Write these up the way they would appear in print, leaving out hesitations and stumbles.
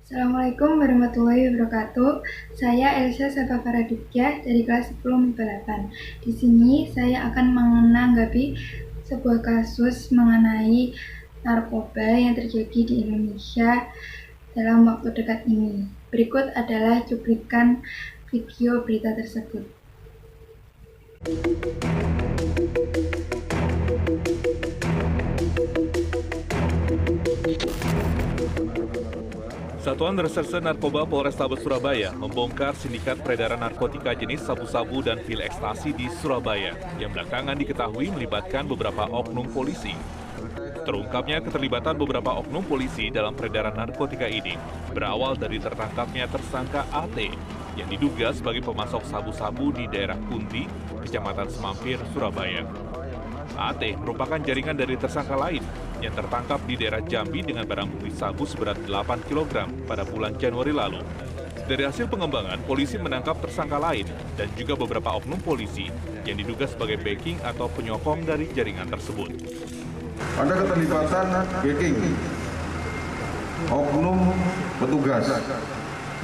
Assalamualaikum warahmatullahi wabarakatuh. Saya Elsa Safa Faraditya dari kelas 10 MIPA 8. Di sini saya akan menanggapi sebuah kasus mengenai narkoba yang terjadi di Indonesia dalam waktu dekat ini. Berikut adalah cuplikan video berita tersebut. Satuan Reserse Narkoba Polrestabes Surabaya membongkar sindikat peredaran narkotika jenis sabu-sabu dan pil ekstasi di Surabaya yang belakangan diketahui melibatkan beberapa oknum polisi. Terungkapnya keterlibatan beberapa oknum polisi dalam peredaran narkotika ini berawal dari tertangkapnya tersangka AT yang diduga sebagai pemasok sabu-sabu di daerah Kunti, Kecamatan Semampir, Surabaya. AT merupakan jaringan dari tersangka lain yang tertangkap di daerah Jambi dengan barang bukti sabu seberat 8 kg pada bulan Januari lalu. Dari hasil pengembangan, polisi menangkap tersangka lain dan juga beberapa oknum polisi yang diduga sebagai backing atau penyokong dari jaringan tersebut. Ada keterlibatan backing oknum petugas.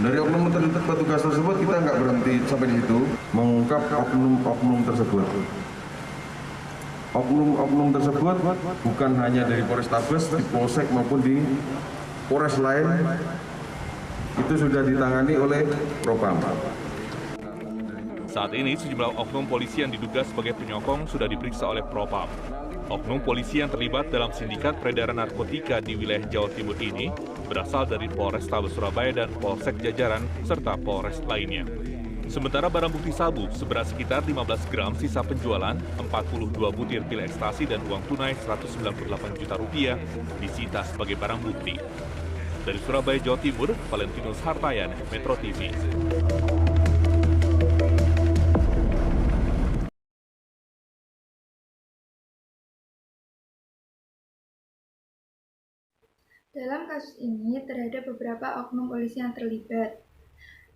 Dari oknum petugas tersebut kita nggak berhenti sampai di situ, mengungkap oknum-oknum tersebut. Oknum-oknum tersebut bukan hanya dari Polrestabes, di Polsek maupun di Polres lain, itu sudah ditangani oleh Propam. Saat ini sejumlah oknum polisi yang diduga sebagai penyokong sudah diperiksa oleh Propam. Oknum polisi yang terlibat dalam sindikat peredaran narkotika di wilayah Jawa Timur ini berasal dari Polrestabes Surabaya dan Polsek Jajaran serta Polres lainnya. Sementara barang bukti sabu seberat sekitar 15 gram sisa penjualan, 42 butir pil ekstasi dan uang tunai 198 juta rupiah disita sebagai barang bukti. Dari Surabaya, Jawa Timur, Valentinus Hartayan, Metro TV. Dalam kasus ini terhadap beberapa oknum polisi yang terlibat.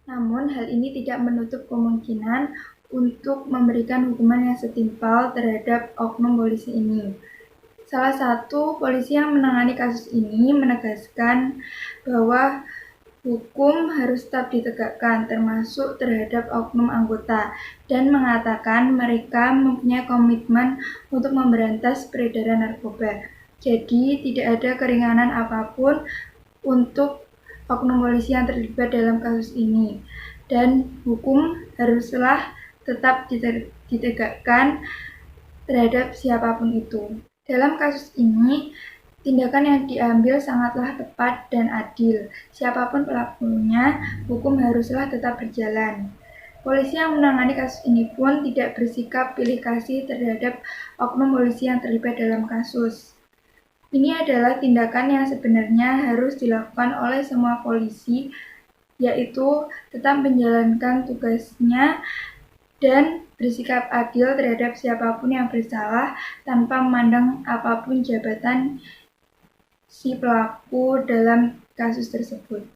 Namun, hal ini tidak menutup kemungkinan untuk memberikan hukuman yang setimpal terhadap oknum polisi ini. Salah satu polisi yang menangani kasus ini menegaskan bahwa hukum harus tetap ditegakkan, termasuk terhadap oknum anggota, dan mengatakan mereka mempunyai komitmen untuk memberantas peredaran narkoba. Jadi, tidak ada keringanan apapun untuk oknum polisi yang terlibat dalam kasus ini, dan hukum haruslah tetap ditegakkan terhadap siapapun itu. Dalam kasus ini, tindakan yang diambil sangatlah tepat dan adil. Siapapun pelakunya, hukum haruslah tetap berjalan. Polisi yang menangani kasus ini pun tidak bersikap pilih kasih terhadap oknum polisi yang terlibat dalam kasus. Ini adalah tindakan yang sebenarnya harus dilakukan oleh semua polisi, yaitu tetap menjalankan tugasnya dan bersikap adil terhadap siapapun yang bersalah tanpa memandang apapun jabatan si pelaku dalam kasus tersebut.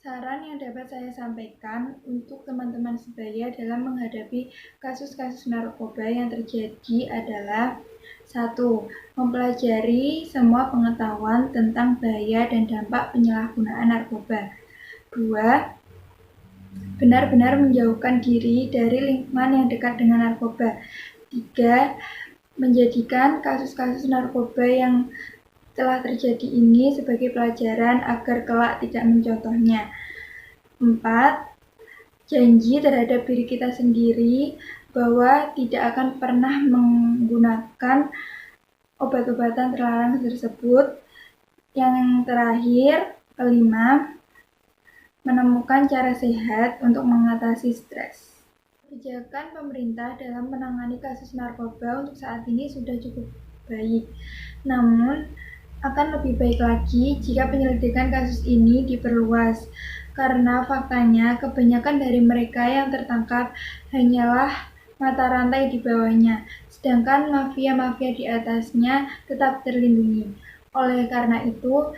Saran yang dapat saya sampaikan untuk teman-teman sebaya dalam menghadapi kasus-kasus narkoba yang terjadi adalah 1. Mempelajari semua pengetahuan tentang bahaya dan dampak penyalahgunaan narkoba. 2. Benar-benar menjauhkan diri dari lingkungan yang dekat dengan narkoba. 3. Menjadikan kasus-kasus narkoba yang telah terjadi ini sebagai pelajaran agar kelak tidak mencontohnya. 4. Janji terhadap diri kita sendiri bahwa tidak akan pernah menggunakan obat-obatan terlarang tersebut. Yang terakhir, 5. Menemukan cara sehat untuk mengatasi stres. Kebijakan pemerintah dalam menangani kasus narkoba untuk saat ini sudah cukup baik. Namun, akan lebih baik lagi jika penyelidikan kasus ini diperluas, karena faktanya kebanyakan dari mereka yang tertangkap hanyalah mata rantai di bawahnya, sedangkan mafia-mafia di atasnya tetap terlindungi. Oleh karena itu,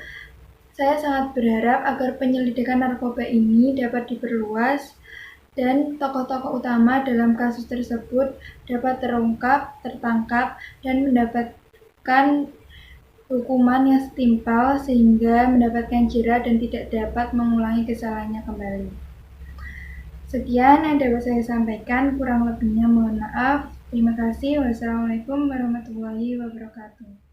saya sangat berharap agar penyelidikan narkoba ini dapat diperluas dan tokoh-tokoh utama dalam kasus tersebut dapat terungkap, tertangkap, dan mendapatkan hukuman yang setimpal sehingga mendapatkan jera dan tidak dapat mengulangi kesalahannya kembali. Sekian yang dapat saya sampaikan, kurang lebihnya mohon maaf. Terima kasih. Wassalamualaikum warahmatullahi wabarakatuh.